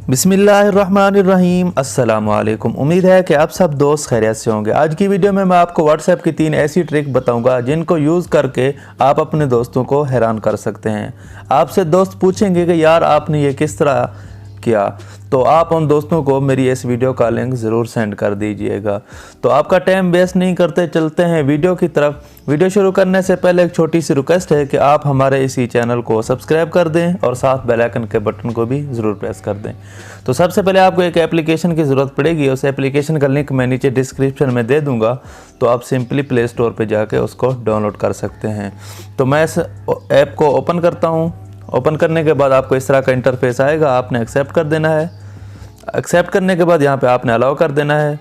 बिस्मिल्लाहिर्रहमानिर्रहीम। अस्सलाम वालेकुम। उम्मीद है कि आप सब दोस्त खैरियत से होंगे। आज की वीडियो में मैं आपको व्हाट्सएप की 3 ऐसी ट्रिक बताऊंगा जिनको यूज़ करके आप अपने दोस्तों को हैरान कर सकते हैं। आपसे दोस्त पूछेंगे कि यार आपने ये किस तरह किया, तो आप उन दोस्तों को मेरी इस वीडियो का लिंक ज़रूर सेंड कर दीजिएगा। तो आपका टाइम वेस्ट नहीं करते चलते हैं वीडियो की तरफ। वीडियो शुरू करने से पहले एक छोटी सी रिक्वेस्ट है कि आप हमारे इसी चैनल को सब्सक्राइब कर दें और साथ बेल आइकन के बटन को भी ज़रूर प्रेस कर दें। तो सबसे पहले आपको एक एप्लीकेशन की ज़रूरत पड़ेगी। उस एप्लीकेशन का लिंक मैं नीचे डिस्क्रिप्शन में दे दूँगा, तो आप सिंपली प्ले स्टोर पर जाके उसको डाउनलोड कर सकते हैं। तो मैं इस ऐप को ओपन करता हूँ। ओपन करने के बाद आपको इस तरह का इंटरफेस आएगा, आपने एक्सेप्ट कर देना है। एक्सेप्ट करने के बाद यहाँ पे आपने अलाउ कर देना है।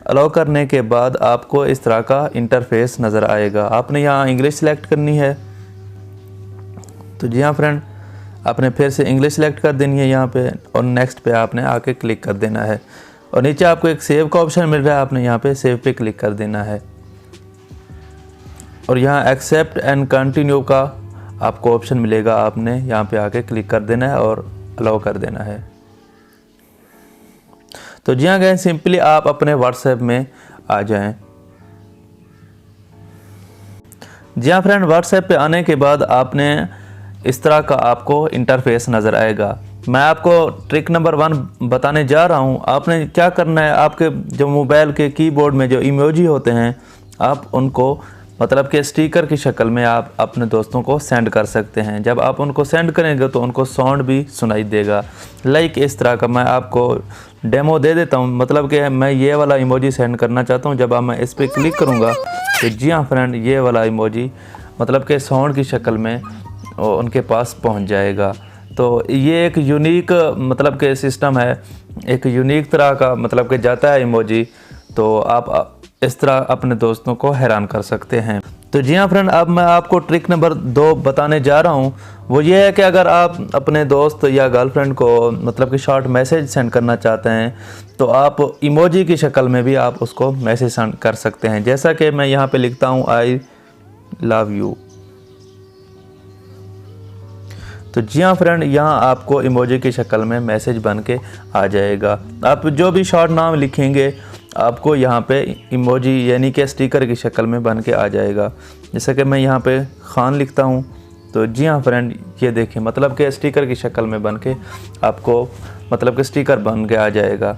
अलाउ करने के बाद आपको इस तरह का इंटरफेस नज़र आएगा। आपने यहाँ इंग्लिश सेलेक्ट करनी है। तो जी हाँ फ्रेंड, आपने फिर से इंग्लिश सेलेक्ट कर देनी है यहाँ पे और नेक्स्ट पे आपने आके क्लिक कर देना है। और नीचे आपको एक सेव का ऑप्शन मिल रहा है, आपने यहाँ पे सेव पे क्लिक कर देना है। और यहाँ एक्सेप्ट एंड कंटिन्यू का आपको ऑप्शन मिलेगा, आपने यहाँ पे आके क्लिक कर देना है और अलाउ कर देना है। तो जी हाँ गाइस, सिंपली आप अपने व्हाट्सएप में आ जाएं। जी हाँ फ्रेंड, व्हाट्सएप पे आने के बाद आपने इस तरह का आपको इंटरफेस नज़र आएगा। मैं आपको ट्रिक नंबर 1 बताने जा रहा हूँ। आपने क्या करना है, आपके जो मोबाइल के कीबोर्ड में जो इमोजी होते हैं, आप उनको मतलब कि स्टिकर की शक्ल में आप अपने दोस्तों को सेंड कर सकते हैं। जब आप उनको सेंड करेंगे तो उनको साउंड भी सुनाई देगा। लाइक इस तरह का मैं आपको डेमो दे देता हूं। मतलब कि मैं ये वाला इमोजी सेंड करना चाहता हूं। जब आप मैं इस पर क्लिक करूंगा तो जी हाँ फ्रेंड, ये वाला इमोजी मतलब कि साउंड की शक्ल में उनके पास पहुंच जाएगा। तो ये एक यूनिक मतलब के सिस्टम है, एक यूनिक तरह का मतलब कि जाता है इमोजी। तो आप इस तरह अपने दोस्तों को हैरान कर सकते हैं। तो जी हाँ फ्रेंड, अब मैं आपको ट्रिक नंबर 2 बताने जा रहा हूँ। वो ये है कि अगर आप अपने दोस्त या गर्लफ्रेंड को मतलब कि शॉर्ट मैसेज सेंड करना चाहते हैं तो आप इमोजी की शक्ल में भी आप उसको मैसेज सेंड कर सकते हैं। जैसा कि मैं यहाँ पे लिखता हूँ आई लव यू। तो जी हाँ फ्रेंड, यहाँ आपको इमोजी की शक्ल में मैसेज बन के आ जाएगा। आप जो भी शॉर्ट नाम लिखेंगे आपको यहाँ पे इमोजी यानी कि स्टिकर की शक्ल में बन के आ जाएगा। जैसे कि मैं यहाँ पे खान लिखता हूँ, तो जी हाँ फ्रेंड, ये देखिए मतलब कि स्टिकर की शक्ल में बन के आपको मतलब कि स्टिकर बन के आ जाएगा।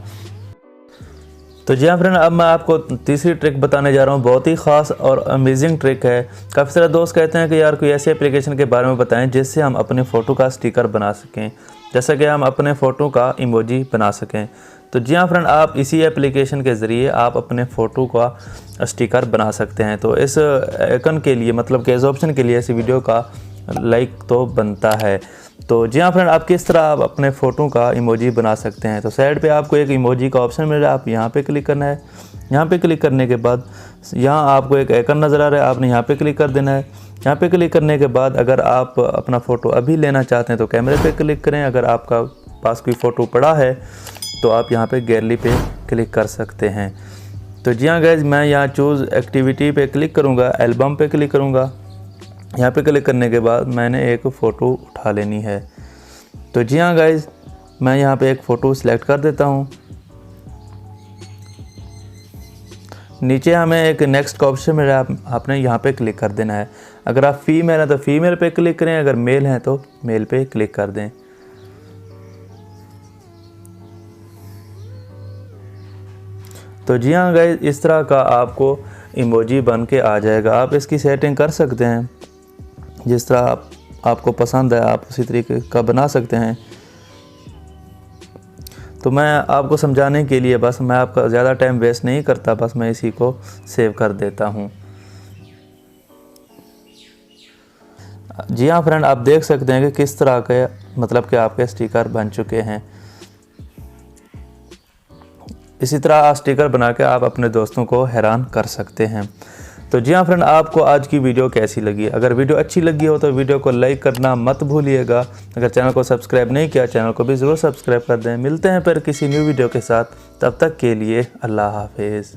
तो जी हाँ फ्रेंड, अब मैं आपको तीसरी ट्रिक बताने जा रहा हूँ। बहुत ही ख़ास और अमेजिंग ट्रिक है। काफ़ी सारे दोस्त कहते हैं कि यार कोई ऐसी एप्लीकेशन के बारे में बताएं जिससे हम अपने फ़ोटो का स्टिकर बना सकें, जैसे कि हम अपने फ़ोटो का इमोजी बना सकें। तो जी हाँ फ्रेंड, आप इसी एप्लीकेशन के ज़रिए आप अपने फ़ोटो का स्टिकर बना सकते हैं। तो इस आइकन के लिए मतलब कि इस ऑप्शन के लिए इस वीडियो का लाइक तो बनता है। तो जी हाँ फ्रेंड, आप किस तरह आप अपने फ़ोटो का इमोजी बना सकते हैं। तो साइड पे आपको एक इमोजी का ऑप्शन मिल रहा है, आप यहाँ पे क्लिक करना है। यहाँ पे क्लिक करने के बाद यहाँ आपको एक आइकन नज़र आ रहा है, आपने यहाँ पे क्लिक कर देना है। यहाँ पे क्लिक करने के बाद अगर आप अपना फ़ोटो अभी लेना चाहते हैं तो कैमरे पे क्लिक करें। अगर आपका पास कोई फ़ोटो पड़ा है तो आप यहाँ पे गैलरी पे क्लिक कर सकते हैं। तो जी हाँ गाइज, मैं यहाँ चूज़ एक्टिविटी पे क्लिक करूँगा, एल्बम पे क्लिक करूँगा। यहाँ पे क्लिक करने के बाद मैंने एक फ़ोटो उठा लेनी है। तो जी हाँ गाइज, मैं यहाँ पे एक फ़ोटो सिलेक्ट कर देता हूँ। नीचे हमें एक नेक्स्ट का ऑप्शन मिल रहा है, आपने यहाँ पे क्लिक कर देना है। अगर आप फीमेल हैं तो फीमेल पे क्लिक करें, अगर मेल हैं तो मेल पे क्लिक कर दें। तो जी हाँ गाइस, इस तरह का आपको इमोजी बन के आ जाएगा। आप इसकी सेटिंग कर सकते हैं, जिस तरह आपको पसंद है आप उसी तरीके का बना सकते हैं। तो मैं आपको समझाने के लिए बस मैं आपका ज़्यादा टाइम वेस्ट नहीं करता, बस मैं इसी को सेव कर देता हूँ। जी हाँ फ्रेंड, आप देख सकते हैं कि किस तरह के मतलब कि आपके स्टिकर बन चुके हैं। इसी तरह स्टिकर बना के आप अपने दोस्तों को हैरान कर सकते हैं। तो जी हाँ फ्रेंड, आपको आज की वीडियो कैसी लगी? अगर वीडियो अच्छी लगी हो तो वीडियो को लाइक करना मत भूलिएगा। अगर चैनल को सब्सक्राइब नहीं किया, चैनल को भी ज़रूर सब्सक्राइब कर दें। मिलते हैं फिर किसी न्यू वीडियो के साथ, तब तक के लिए अल्लाह हाफिज़।